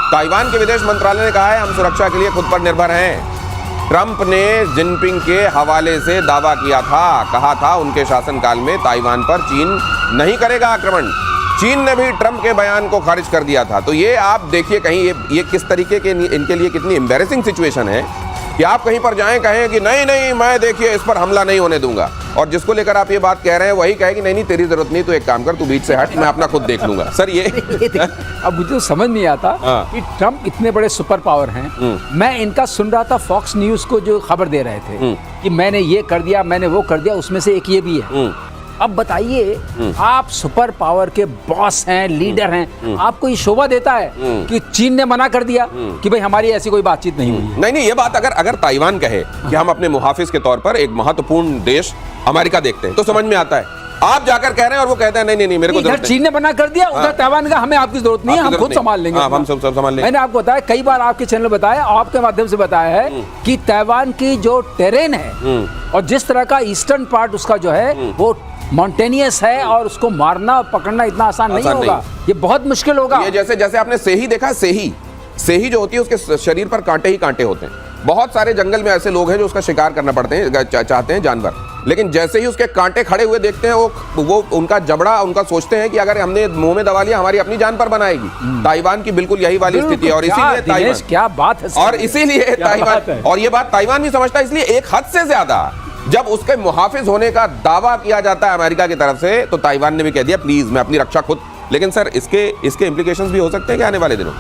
Taiwan के विदेश मंत्रालय ने कहा है हम सुरक्षा के लिए खुद पर निर्भर हैं। ट्रंप ने जिनपिंग के हवाले से दावा किया था, कहा था उनके शासनकाल में ताइवान पर चीन नहीं करेगा आक्रमण। चीन ने भी ट्रंप के बयान को खारिज कर दिया था। तो ये आप देखिए कहीं ये किस तरीके के इनके लिए कितनी एम्बैरेसिंग सिचुएशन है कि आप कहीं पर जाएं कहें कि नहीं नहीं मैं देखिए इस पर हमला नहीं होने दूंगा, और जिसको लेकर आप ये बात कह रहे हैं वही कहे कि नहीं नहीं तेरी जरूरत नहीं, तो एक काम कर तू बीच से हट, मैं अपना खुद देख लूंगा। सर ये अब मुझे तो समझ नहीं आता कि ट्रंप इतने बड़े सुपर पावर हैं। मैं इनका सुन रहा था फॉक्स न्यूज को जो खबर दे रहे थे कि मैंने ये कर दिया मैंने वो कर दिया, उसमें से एक ये भी है। अब बताइए आप सुपर पावर के बॉस हैं, लीडर हैं, आपको ये शोभा देता है कि चीन ने मना कर दिया कि भाई हमारी ऐसी कोई बातचीत नहीं हुई। नहीं नहीं, ये बात अगर ताइवान कहे कि हम अपने मुहाफिज के तौर पर एक महत्वपूर्ण देश अमेरिका देखते हैं तो समझ में आता है। आप जाकर कह रहे हैं और वो कहते हैं नहीं नहीं मेरे को इधर चीन ने मना कर दिया, उधर ताइवान का हमें आपकी जरूरत नहीं है, हम खुद संभाल लेंगे। हम सब संभाल लेंगे। मैंने आपको बताया कई बार आपके चैनल बताया, आपके माध्यम से बताया है कि ताइवान की जो टेरेन है और जिस तरह का ईस्टर्न पार्ट उसका जो है वो माउंटेनियस है और उसको मारना और पकड़ना इतना आसान नहीं होगा, ये बहुत मुश्किल होगा। ये जैसे आपने सेही देखा, सेही जो होती है उसके शरीर पर कांटे ही कांटे होते हैं। बहुत सारे जंगल में ऐसे लोग हैं जो उसका शिकार करना पड़ते हैं चाहते हैं जानवर, लेकिन जैसे ही उसके कांटे खड़े हुए देखते हैं वो उनका जबड़ा उनका सोचते हैं कि अगर हमने मुंह में दबा लिया हमारी अपनी जान पर बनाएगी। ताइवान की बिल्कुल यही वाली स्थिति है और इसीलिए ताइवान, क्या बात है, और इसीलिए ताइवान, और ये बात ताइवान भी समझता है, इसलिए एक हद से ज्यादा जब उसके मुहाफिज होने का दावा किया जाता है अमेरिका की तरफ से तो ताइवान ने भी कह दिया प्लीज मैं अपनी रक्षा खुद। लेकिन सर इसके इंप्लीकेशंस भी हो सकते हैं क्या आने वाले दिनों?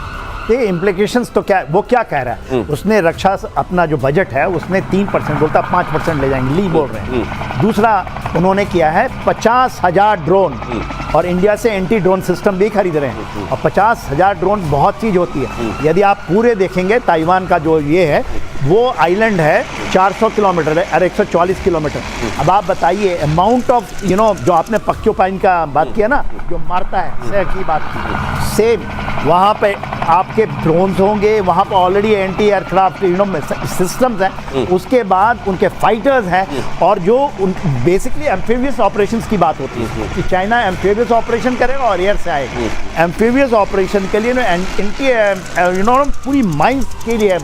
ये इम्प्लीकेशंस तो क्या, वो क्या कह रहा है, उसने रक्षा अपना जो बजट है उसने 3% बोलता 5% ले जाएंगे, ली बोल रहे हैं। दूसरा उन्होंने किया है 50,000 ड्रोन और इंडिया से एंटी ड्रोन सिस्टम भी खरीद रहे हैं, और 50,000 ड्रोन बहुत चीज़ होती है। यदि आप पूरे देखेंगे ताइवान का जो ये है वो आइलैंड है 400 किलोमीटर है और 140 किलोमीटर। अब आप बताइए अमाउंट ऑफ जो आपने पक्योपाइन का बात किया ना, जो मारता है शहर की बात की, सेम वहाँ पे आपके ड्रोन्स होंगे, वहाँ पर ऑलरेडी एंटी एयरक्राफ्ट सिस्टम्स हैं, उसके बाद उनके फाइटर्स हैं, और जो बेसिकली एम्फीबियस ऑपरेशंस की बात होती है कि चाइना एम्फीबियस ऑपरेशन करेगा और एयर से आएगा। एम्फीबियस ऑपरेशन के लिए पूरी माइंस के लिए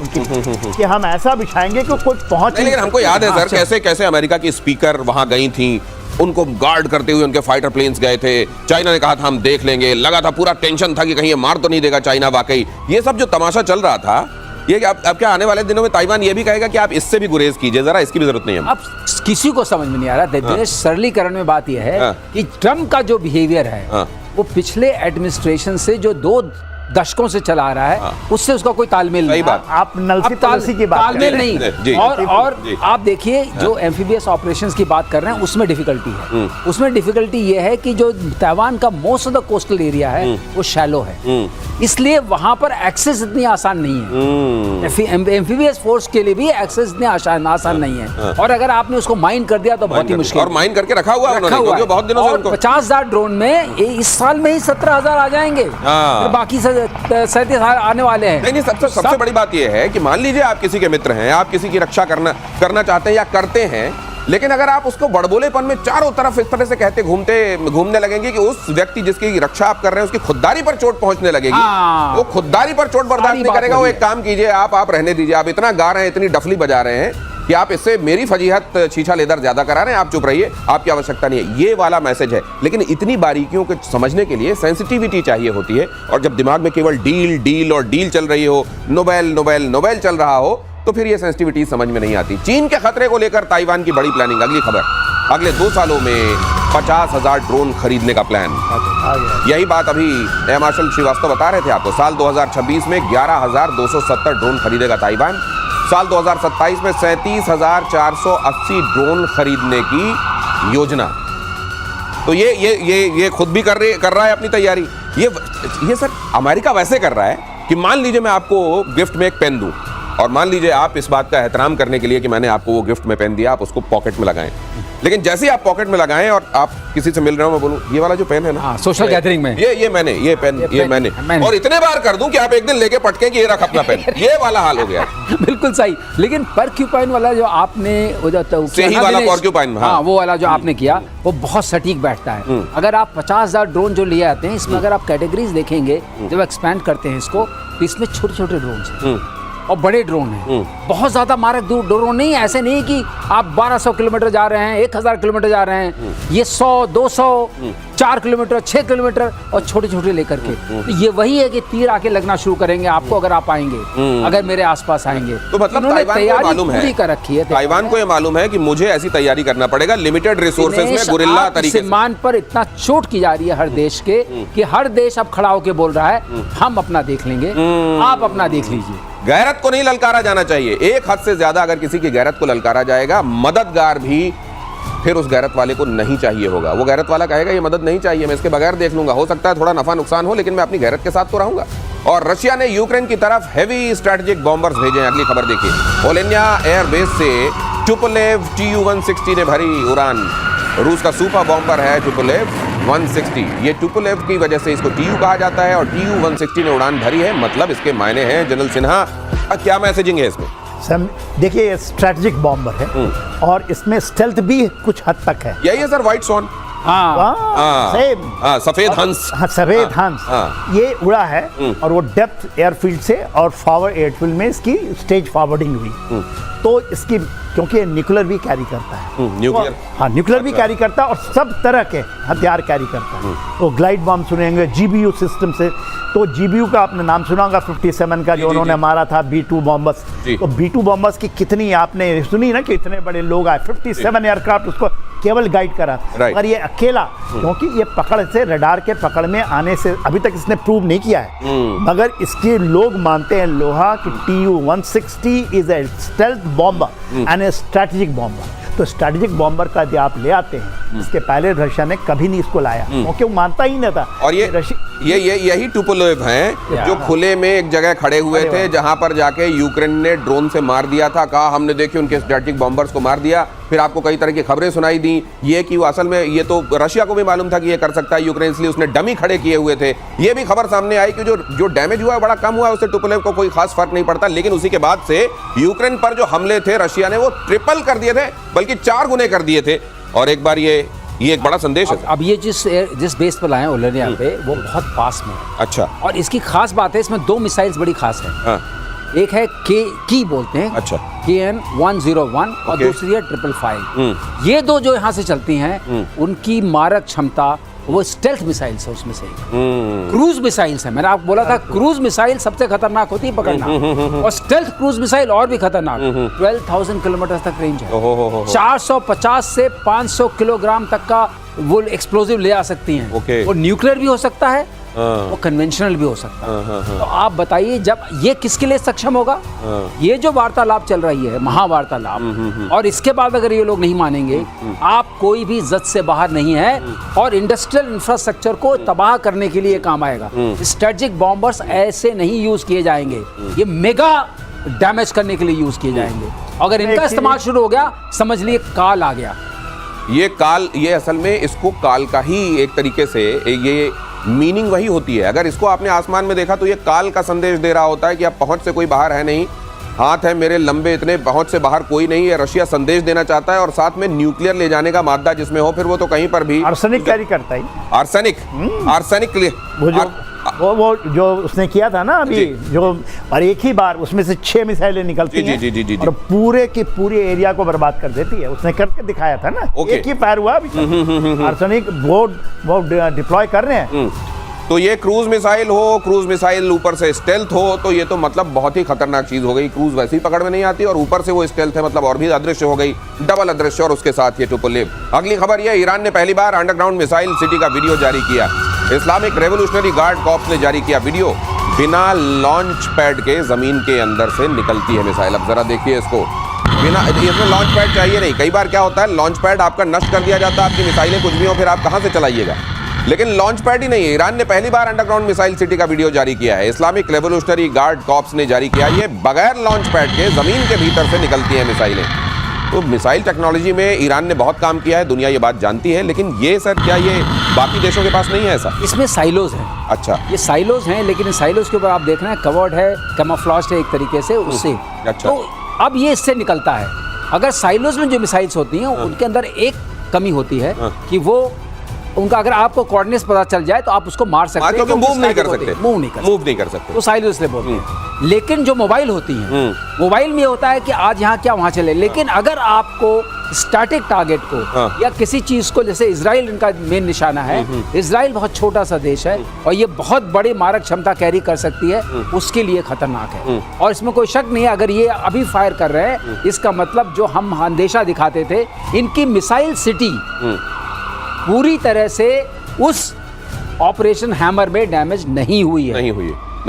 कि हम ऐसा बिछाएंगे कि कोई पहुंच नहीं। लेकिन हमको याद है सर कैसे अमेरिका की स्पीकर वहां गई थी, उनको गार्ड करते हुए उनके फाइटर प्लेन्स गए थे। चाइना ने कहा था हम देख लेंगे, लगा था पूरा टेंशन था कि कहीं ये मार तो नहीं देगा चाइना। वाकई ये सब जो तमाशा चल रहा था, ये अब क्या आने वाले दिनों में ताइवान ये भी कहेगा कि आप इससे भी गुरेज कीजिए, जरा इसकी भी जरूरत नहीं है। अब किसी को समझ में नहीं आ रहा। सरलीकरण में बात यह है कि ट्रम्प का जो बिहेवियर है वो पिछले एडमिनिस्ट्रेशन से जो 2 दशकों से चला आ रहा है उससे उसका कोई तालमेल नहीं। आप नलसी पॉलिसी की बात तालमेल नहीं। और आप देखिए जो एम्फीबियस ऑपरेशंस की बात कर रहे हैं उसमें डिफिकल्टी है। उसमें डिफिकल्टी ये है कि जो ताइवान का most of the coastal area है वो शैलो है, इसलिए वहां पर एक्सेस इतनी आसान नहीं है। एम्फीबियस फोर्स के लिए भी एक्सेस इतनी आसान नहीं है, और अगर आपने उसको माइन कर दिया तो बहुत ही मुश्किल। और माइन करके रखा हुआ है बहुत दिनों से। 50,000 ड्रोन में इस साल में ही 17,000 आ जाएंगे, बाकी 37 आने वाले हैं। नहीं, सबसे बड़ी बात यह है कि मान लीजिए आप किसी के मित्र हैं, आप किसी की रक्षा करना चाहते हैं या करते हैं, लेकिन अगर आप उसको बड़बोलेपन में चारों तरफ इस तरह से कहते घूमने लगेंगे कि उस व्यक्ति जिसकी रक्षा आप कर रहे हैं उसकी खुददारी पर चोट पहुंचने लगेगी, वो खुददारी पर चोट बर्दाश्त नहीं करेगा। वो एक काम कीजिए, आप रहने दीजिए, आप इतना गा रहे हैं, इतनी डफली बजा रहे हैं कि आप इससे मेरी फजीहत छीछा लेदर ज्यादा करा रहे हैं, आप चुप रहिए, आपकी आवश्यकता नहीं है। ये वाला मैसेज है। लेकिन इतनी बारीकियों को समझने के लिए सेंसिटिविटी चाहिए होती है, और जब दिमाग में केवल डील चल रही हो, नोबेल चल रहा हो, तो फिर ये सेंसिटिविटी समझ में नहीं आती। चीन के खतरे को लेकर ताइवान की बड़ी प्लानिंग। अगली खबर, अगले 2 सालों में 50,000 ड्रोन खरीदने का प्लान। यही बात अभी एयर मार्शल श्रीवास्तव बता रहे थे आपको। साल 2026 में 11,270 ड्रोन खरीदेगा ताइवान। साल 2027 में 37,480 ड्रोन खरीदने की योजना। तो ये खुद भी कर रहा है अपनी तैयारी। ये सर अमेरिका वैसे कर रहा है कि मान लीजिए मैं आपको गिफ्ट में एक पेन दूं, और मान लीजिए आप इस बात का एहतराम करने के लिए कि मैंने आपको वो गिफ्ट में पेन दिया, आप उसको पॉकेट में लगाएं, लेकिन जैसे ही आप पॉकेट में लगाएं और आप किसी से मिल रहे हो, मैं बोलूं ये वाला जो पेन है ना, हाँ, सोशल गैदरिंग में ये मैंने ये पेन मैंने और इतने बार कर दूं कि आप एक दिन लेके पटके कि ये रख अपना पेन, ये वाला हाल हो गया। बिल्कुल सही। लेकिन परक्यूपाइन वाला जो आपने सही वाला परक्यूपाइन, हाँ, वो वाला जो आपने किया वो बहुत सटीक बैठता है। अगर आप 50,000 ड्रोन जो लिए आते हैं, इसमें अगर आप कैटेगरीज देखेंगे जब एक्सपैंड करते हैं इसको, तो इसमें छोटे छोटे ड्रोन हैं और बड़े ड्रोन हैं। बहुत ज्यादा मारक दूर ड्रोन नहीं है। ऐसे नहीं कि आप 1200 किलोमीटर जा रहे हैं, 1000 किलोमीटर जा रहे हैं। ये 100, 200, 4 किलोमीटर, 6 किलोमीटर और छोटे छोटे लेकर के। तो ये वही है कि तीर आके लगना शुरू करेंगे आपको अगर आप आएंगे, अगर मेरे आसपास आएंगे। तो मतलब ताइवान को मालूम है, कर रखी है ताइवान को ये मालूम है कि मुझे ऐसी तैयारी करना पड़ेगा, लिमिटेड रिसोर्सेज में गुरिल्ला तरीके से। मान पर इतना चोट की जा रही है हर देश के कि हर देश अब खड़ा होकर बोल रहा है हम अपना देख लेंगे, आप अपना देख लीजिए। गैरत को नहीं ललकारा जाना चाहिए। एक हद से ज्यादा अगर किसी की गैरत को ललकारा जाएगा, मददगार भी फिर उस गैरत वाले को नहीं चाहिए होगा। वो गैरत वाला कहेगा ये मदद नहीं चाहिए, मैं इसके बगैर देख लूंगा, हो सकता है थोड़ा नफा नुकसान हो, लेकिन मैं अपनी गैरत के साथ तो रहूंगा। और रशिया ने यूक्रेन की तरफ हेवी स्ट्रेटेजिक बॉम्बर्स भेजे हैं। अगली खबर देखिए, ओलेन्या एयरबेस से टुपोलेव Tu-160 ने भरी उड़ान। रूस का सुपर बॉम्बर है टुपोलेव 160। ये टुपोलेव की वजह से इसको TU कहा जाता है और Tu-160 ने उड़ान भरी है। मतलब इसके मायने हैं जनरल सिन्हा, क्या मैसेजिंग है इसमें? सर देखिए, ये स्ट्रेटेजिक बॉम्बर है और इसमें स्टेल्थ भी कुछ हद तक है। यही है सर व्हाइट स्वॉन। सफेद हंस। हाँ, सफेद हंस। ये उड़ा है और वो डेप्थ एयरफील्ड से और फॉरवर्ड एयरफील्ड में इसकी स्टेज फॉरवर्डिंग हुई। तो इसकी क्योंकि ये न्यूक्लियर भी कैरी करता है, न्यूक्लियर, हाँ न्यूक्लियर भी कैरी करता है और सब तरह के हथियार कैरी करता है। तो ग्लाइड बम सुनेंगे, GBU सिस्टम से। तो GBU का आपने नाम सुना होगा, 57 का जो उन्होंने मारा था B2 बॉम्बर्स। तो B2 बॉम्बर्स की कितनी आपने सुनी ना कि इतने बड़े लोग आए, 57 एयरक्राफ्ट उसको केवल गाइड करा। और ये अकेला, क्योंकि ये पकड़ से रडार के पकड़ में आने से अभी तक इसने प्रूव नहीं किया है, मगर इसके लोग मानते हैं लोहा कि Tu-160 is a stealth bomber and A strategic bomber. तो स्ट्रेटेजिक बॉम्बर का जो आप ले आते हैं, इसके पहले रशिया ने कभी नहीं इसको लाया क्योंकि वो मानता ही नहीं था। और यही टुपोलेव हैं जो खुले में एक जगह खड़े हुए थे, जहां पर जाके यूक्रेन ने ड्रोन से मार दिया था। कहा हमने देखिए उनके स्ट्रेटेजिक बॉम्बर्स को मार दिया। फिर आपको कई तरह की खबरें सुनाई दी, ये कि वो असल में ये तो रशिया को भी मालूम था कि ये कर सकता है यूक्रेन, इसलिए उसने डमी खड़े किए हुए थे। ये भी खबर सामने आई कि जो डैमेज हुआ है बड़ा कम हुआ है, उससे टुपोलेव को कोई खास फर्क नहीं पड़ता। लेकिन उसी के बाद से यूक्रेन पर जो हमले थे रशिया ने वो ट्रिपल कर दिए थे, बल्कि 4 गुने कर दिए थे। और एक बार ये एक बड़ा संदेश है। अब ये जिस बेस पर लाए हैं ओलेन्या पे, वो बहुत पास में है। अच्छा। और इसकी खास बात है, इसमें 2 मिसाइल्स बड़ी खास है। एक है की बोलते हैं, अच्छा, KN-101 और दूसरी है 555। ये दो जो यहाँ से चलती हैं, उनकी मारक क्षमता वो स्टेल्थ मिसाइल्स है, उसमें से क्रूज मिसाइल्स है। मैंने आपको बोला था क्रूज मिसाइल सबसे खतरनाक होती है पकड़ना, और स्टेल्थ क्रूज मिसाइल और भी खतरनाक। 12,000 किलोमीटर तक रेंज है। 450 से 500 किलोग्राम तक का वो एक्सप्लोजिव ले आ सकती हैं। वो न्यूक्लियर भी हो सकता है, वो कन्वेंशनल भी हो सकता है। तो आप बताइए, जब ये किसके लिए सक्षम होगा? ये जो वार्तालाप चल रही है, महावार्तालाप, और इसके बाद अगर ये लोग नहीं मानेंगे, आप कोई भी जद से बाहर नहीं है और इंडस्ट्रियल इंफ्रास्ट्रक्चर को तबाह करने के लिए काम आएगा। स्ट्रेटेजिक बॉम्बर्स ऐसे नहीं यूज किए जाएंगे, ये मेगा डैमेज करने के लिए यूज किए जाएंगे। अगर इनका इस्तेमाल शुरू हो गया, समझ लिए काल आ गया। ये असल में इसको काल का ही एक तरीके से ये मीनिंग वही होती है। अगर इसको आपने आसमान में देखा तो ये काल का संदेश दे रहा होता है कि अब पहुंच से कोई बाहर है नहीं, हाथ है मेरे लंबे, इतने पहुंच से बाहर कोई नहीं है। रशिया संदेश देना चाहता है और साथ में न्यूक्लियर ले जाने का मादा जिसमें हो, फिर वो तो कहीं पर भी आर्सेनिक कैरी करता है। आर्सेनिक वो जो उसने किया था ना अभी, जो और एक ही बार उसमें से 6 मिसाइलें निकलती हैं और पूरे के पूरे एरिया को बर्बाद कर देती है। उसने करके दिखाया था ना, एक ही फायर हुआ अभी। आर्सेनिक वो डिप्लॉय कर रहे हैं। तो ये क्रूज मिसाइल हो, क्रूज मिसाइल ऊपर से स्टेल्थ हो, तो ये तो मतलब बहुत ही खतरनाक चीज हो गई। क्रूज वैसे ही पकड़ में नहीं आती और ऊपर से वो स्टेल्थ है, मतलब और भी अदृश्य हो गई, डबल अदृश्य, और उसके साथ ये टुपोलेव। अगली खबर ये, ईरान ने पहली बार अंडरग्राउंड मिसाइल सिटी का वीडियो जारी किया। इस्लामिक रेवोल्यूशनरी गार्ड कॉर्प्स ने जारी किया वीडियो। बिना लॉन्च पैड के जमीन के अंदर से निकलती है मिसाइल। अब जरा देखिए इसको, बिना, इसमें लॉन्च पैड चाहिए नहीं। कई बार क्या होता है, लॉन्च पैड आपका नष्ट कर दिया जाता है, आपकी मिसाइलें कुछ भी हो, फिर आप कहां से चलाइएगा। लेकिन लॉन्च पैड ही नहीं है। ईरान ने पहली बार अंडरग्राउंड मिसाइल सिटी का वीडियो जारी किया है। इस्लामिक रेवोल्यूशनरी गार्ड कॉर्प्स ने जारी किया। ये बगैर लॉन्च पैड के जमीन के भीतर से निकलती हैं मिसाइलें। तो मिसाइल टेक्नोलॉजी में ईरान ने बहुत काम किया है, दुनिया ये बात जानती है, लेकिन ये सर क्या ये बाकी देशों के पास नहीं है ऐसा? इसमें साइलोज हैं। अच्छा, ये साइलोज हैं, लेकिन इन साइलोज के ऊपर आप देख रहे हैं कवर्ड है, कैमोफ्लेज है एक तरीके से उससे। अच्छा। तो अब ये इससे निकलता है। अगर साइलोज में जो मिसाइल्स होती हैं उनके अंदर एक कमी होती है कि वो उनका अगर आपको कोऑर्डिनेट्स पता चल जाए तो आप उसको मार सकते हैं, क्योंकि मूव नहीं कर सकते, मूव नहीं कर सकते, सकते। तो साइलोज इसलिए बोलते हैं। लेकिन जो मोबाइल होती हैं, मोबाइल में होता है कि आज यहाँ क्या वहाँ चले, लेकिन अगर आपको स्टैटिक टारगेट को या किसी चीज को, जैसे इजराइल इनका मेन निशाना है, इजराइल बहुत छोटा सा देश है और ये बहुत बड़ी मारक क्षमता कैरी कर सकती है, उसके लिए खतरनाक है। और इसमें कोई शक नहीं है, अगर ये अभी फायर कर रहे हैं इसका मतलब जो हम अंदेशा दिखाते थे, इनकी मिसाइल सिटी पूरी तरह से उस ऑपरेशन हैमर में डैमेज नहीं हुई है।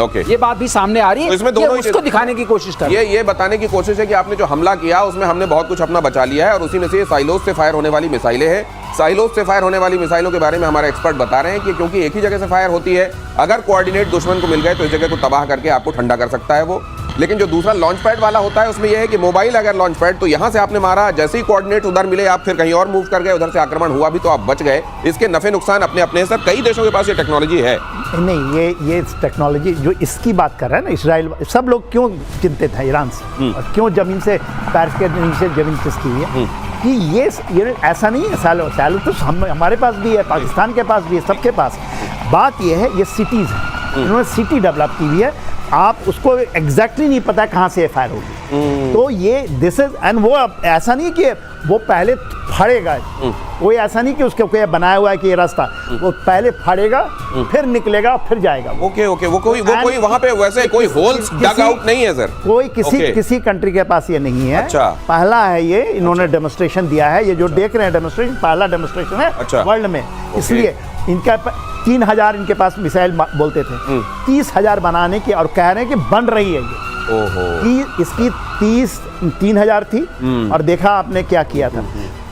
ओके, ये बात भी सामने आ रही है। तो इसमें दोनों उसको दिखाने की कोशिश कर, ये बताने की कोशिश है कि आपने जो हमला किया उसमें हमने बहुत कुछ अपना बचा लिया है, और उसी में से ये साइलोज से फायर होने वाली मिसाइलें हैं। साइलोज से फायर होने वाली मिसाइलों के बारे में हमारे एक्सपर्ट बता रहे हैं कि क्योंकि एक ही जगह से फायर होती है, अगर कोऑर्डिनेट दुश्मन को मिल गए तो इस जगह को तबाह करके आपको ठंडा कर सकता है वो। लेकिन जो दूसरा लॉन्च पैड वाला होता है उसमें यह है कि मोबाइल अगर लॉन्च पैड, तो यहां से आपने मारा, जैसे ही कोऑर्डिनेट उधर मिले आप फिर कहीं और मूव कर गए, उधर से आक्रमण हुआ भी तो आप बच गए। इसके नफे नुकसान अपने अपने सर, कई देशों के पास ये टेक्नोलॉजी है। नहीं, ये टेक्नोलॉजी जो इसकी बात कर रहा है ना इसराइल, सब लोग क्यों चिंतित हैं ईरान से और क्यों जमीन से पैर के नीचे जमीन खिसकी हुई है कि ये ऐसा नहीं है। सैलो तो हमारे पास भी है, पाकिस्तान के पास भी है, सबके पास। बात ये है, ये सिटीज़ हैं, इन्होंने सिटी डेवलप की हुई है, आप उसको एग्जैक्टली नहीं पता कहाँ से फायर होगी। तो ये दिस इज एंड वो ऐसा नहीं कि वो पहले फाड़ेगा, कोई ऐसा नहीं कि उसके कोई बनाया हुआ है कि ये रास्ता, वो पहले फाड़ेगा फिर निकलेगा फिर जाएगा। ओके, वो कोई वहाँ पे वैसे कोई होल्स डग आउट नहीं है सर, कोई किसी कंट्री के पास ये नहीं है। अच्छा। पहला है ये, इन्होंने डेमोन्स्ट्रेशन दिया है, ये जो देख रहे हैं डेमोन्स्ट्रेशन पहला डेमोन्स्ट्रेशन है। अच्छा। वर्ल्ड में, इसलिए इनका 3000 इनके पास मिसाइल बोलते थे, 30,000 बनाने की, और कह रहे हैं कि बन रही है ये। ओहो। कि इसकी 3,000 थी और देखा आपने क्या किया था।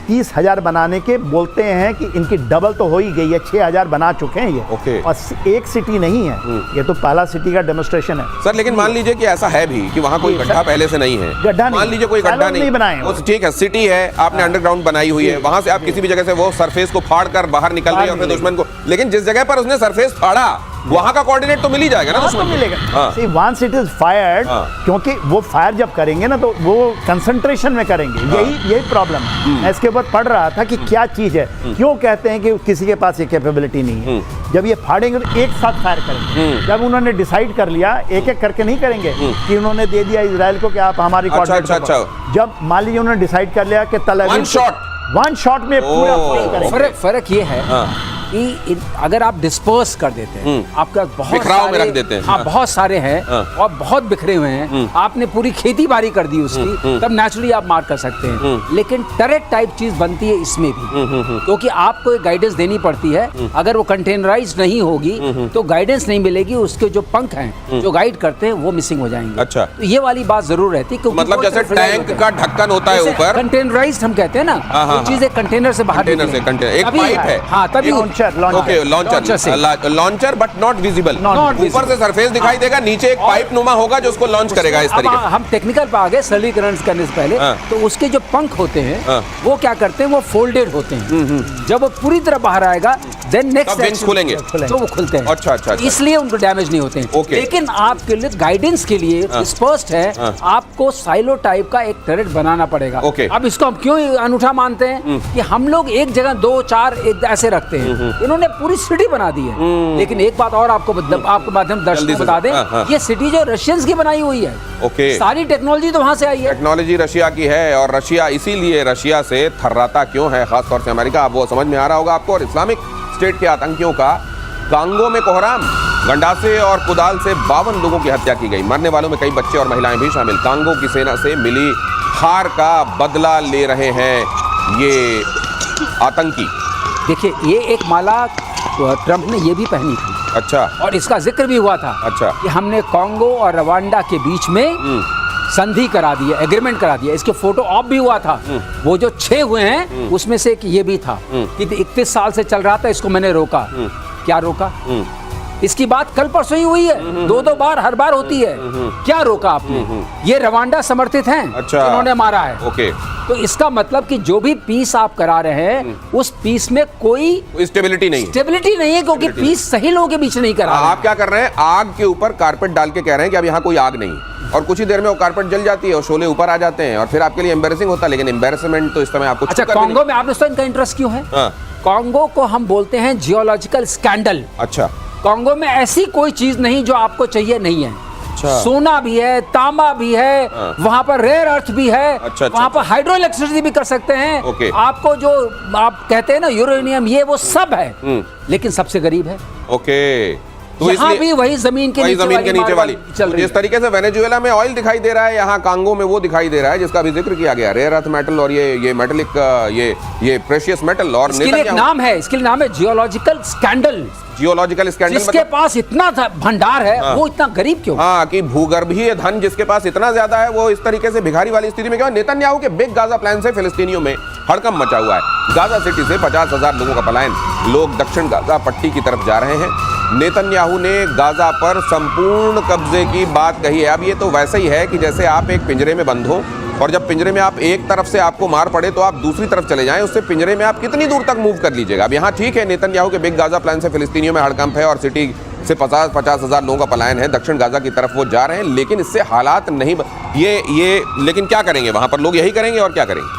30,000 बनाने के बोलते हैं कि इनकी डबल तो हो ही गई है, 6,000 बना चुके हैं ये। ओके। और एक सिटी नहीं है, ये तो पहला सिटी का डेमोन्स्ट्रेशन है सर। लेकिन मान लीजिए कि ऐसा है भी कि वहाँ कोई गड्ढा पहले से नहीं है, गड्ढा नहीं, मान लीजिए कोई गड्ढा नहीं बनाए, वो ठीक है, सिटी है, आपने अंडरग्राउंड बनाई हुई है, वहां से आप किसी भी जगह से वो सरफेस को फाड़ कर बाहर निकल रही है अपने दुश्मन को, लेकिन जिस जगह पर उसने सरफेस फाड़ा वहां का कोऑर्डिनेट तो मिल ही जाएगा ना दुश्मन को। मिलेगा। See, once it is fired, क्योंकि वो फायर जब करेंगे ना तो वो कंसंट्रेशन में करेंगे, यही प्रॉब्लम है। मैं इसके ऊपर पढ़ रहा था कि क्या चीज है, क्यों कहते हैं कि किसी के पास ये कैपेबिलिटी नहीं है। जब ये फाड़ेंगे तो एक साथ फायर करेंगे। जब उन्होंने डिसाइड कर लिया, एक एक करके नहीं करेंगे कि उन्होंने दे दिया इजराइल को कि आप हमारी अच्छा। जब मान लीजिए उन्होंने डिसाइड कर लिया कि वन शॉट में पूरा करेंगे। फर्क ये है कि अगर आप डिस्पर्स कर देते हैं, आपका बहुत बिखराव में रख देते हैं, हाँ, बहुत सारे हैं और बहुत बिखरे हुए हैं, आपने पूरी खेती बाड़ी कर दी उसकी, तब नेचुरली आप मार कर सकते हैं। लेकिन टरेट टाइप चीज बनती है इसमें भी, क्योंकि आपको एक गाइडेंस देनी पड़ती है। अगर वो कंटेनराइज्ड नहीं होगी तो गाइडेंस नहीं मिलेगी, उसके जो पंख हैं जो गाइड करते हैं वो मिसिंग हो जाएंगे। अच्छा। तो ये वाली बात जरूर रहती है, मतलब जैसे टैंक का ढक्कन होता है ऊपर, कंटेनराइज्ड हम कहते हैं ना, वो चीज एक कंटेनर से बाहर कंटेनर से एक पाइप है, हाँ, तभी लॉन्चर बट नॉट विजिबल, ऊपर से सरफेस दिखाई देगा, नीचे एक पाइप नुमा होगा जो उसको लॉन्च करेगा इस तरीके से। हम टेक्निकल पे आ गए सरलीकरण करने से पहले, तो उसके जो पंख होते हैं वो क्या करते हैं, वो फोल्डेड होते हैं। जब वो पूरी तरह बाहर आएगा देन नेक्स्ट विंग्स खुलेंगे तो वो खुलते हैं। अच्छा। इसलिए उनको डैमेज नहीं होते हैं। लेकिन आपके लिए गाइडेंस के लिए स्पष्ट है, आपको साइलो टाइप का एक टरेट बनाना पड़ेगा। अब इसको हम क्यों अनूठा मानते हैं कि हम लोग एक जगह 2-4 ऐसे रखते हैं, इन्होंने पूरी सिटी बना दी है। लेकिन एक बात और आपको माध्यम दर्शकों को बता दें, ये सिटी जो रशियंस की बनाई हुई है, सारी टेक्नोलॉजी तो वहां से आई है। टेक्नोलॉजी रशिया की है, और रशिया इसीलिए रशिया से थर्राता क्यों है, खासतौर से अमेरिका, अब वो समझ में आ रहा होगा आपको। और इस्लामिक स्टेट के आतंकियों का कांगो में कोहराम, गंडासे और कुदाल से 52 लोगों की हत्या की गई, मरने वालों में कई बच्चे और महिलाएं भी शामिल। कांगो की सेना से मिली हार का बदला ले रहे हैं ये आतंकी। देखिए, ये एक माला ट्रंप ने ये भी पहनी थी। अच्छा। और इसका जिक्र भी हुआ था। अच्छा। कि हमने कांगो और रवांडा के बीच में संधि करा दी है, एग्रीमेंट करा दिया। इसके फोटो ऑफ भी हुआ था। वो जो 6 हुए हैं उसमें से एक ये भी था कि 31 साल से चल रहा था, इसको मैंने रोका। क्या रोका? इसकी बात कल परसों ही हुई है, 2-2 बार हर बार होती है। क्या रोका आपने? ये रवांडा समर्थित हैं, अच्छा, उन्होंने मारा है। ओके, तो इसका मतलब कि जो भी पीस आप करा रहे हैं उस पीस में कोई स्टेबिलिटी नहीं है। स्टेबिलिटी नहीं है, क्योंकि पीस सही लोगों के बीच नहीं करा रहे हैं। आप क्या कर रहे हैं, आग के ऊपर कारपेट डाल के कह रहे हैं कि अब यहाँ कोई आग नहीं, और कुछ ही देर में वो कारपेट जल जाती है और शोले ऊपर आ जाते हैं और फिर आपके लिए एम्बैरेसिंग होता है। लेकिन एम्बैरेसमेंट तो इस समय आपको अच्छा, कांगो में आपने इनका इंटरेस्ट क्यों है? हाँ। कांगो को हम बोलते हैं जियोलॉजिकल स्कैंडल। अच्छा, कांगो में ऐसी कोई चीज नहीं जो आपको चाहिए नहीं है। अच्छा। सोना भी है, तांबा भी है, वहां पर रेयर अर्थ भी है, अच्छा, वहां पर हाइड्रो इलेक्ट्रिसिटी भी कर सकते हैं। ओके। आपको जो आप कहते हैं ना यूरेनियम, ये वो सब है, लेकिन सबसे गरीब है। ओके, तो यहाँ इसलिए भी वही जमीन के नीचे वाली चल रही। जिस तरीके से वेनेजुएला में ऑयल दिखाई दे रहा है, यहाँ कांगो में वो दिखाई दे रहा है जिसका भी जिक्र किया गया, रेयर अर्थ मेटल और ये मेटलिक, ये प्रेशियस मेटल। और इसके लिए एक नाम है, इसके लिए नाम है जियोलॉजिकल स्कैंडल। जियोलॉजिकल स्कैंडल, जिसके पास इतना भंडार है, वो इतना गरीब क्यों? हाँ, कि भूगर्भीय धन जिसके पास इतना ज्यादा है वो इस तरीके से भिखारी वाली स्थिति में क्यों? नेतन्याहू के बिग गाजा प्लान से फिलिस्तीनियों में हड़कंप मचा हुआ है। गाजा सिटी से 50,000 लोगों का पलायन, लोग दक्षिण गाजा पट्टी की तरफ जा रहे हैं। नेतन्याहू ने गाजा पर संपूर्ण कब्जे की बात कही है। अब ये तो वैसे ही है कि जैसे आप एक पिंजरे में बंद हो और जब पिंजरे में आप एक तरफ से आपको मार पड़े तो आप दूसरी तरफ चले जाएं, उससे पिंजरे में आप कितनी दूर तक मूव कर लीजिएगा। अब यहाँ ठीक है, नेतन्याहू के बिग गाजा प्लान से फिलिस्तीनियों में हड़कंप है और सिटी से 50,000 लोगों का पलायन है, दक्षिण गाजा की तरफ वो जा रहे हैं, लेकिन इससे हालात नहीं ये लेकिन क्या करेंगे वहां पर लोग? यही करेंगे और क्या करेंगे?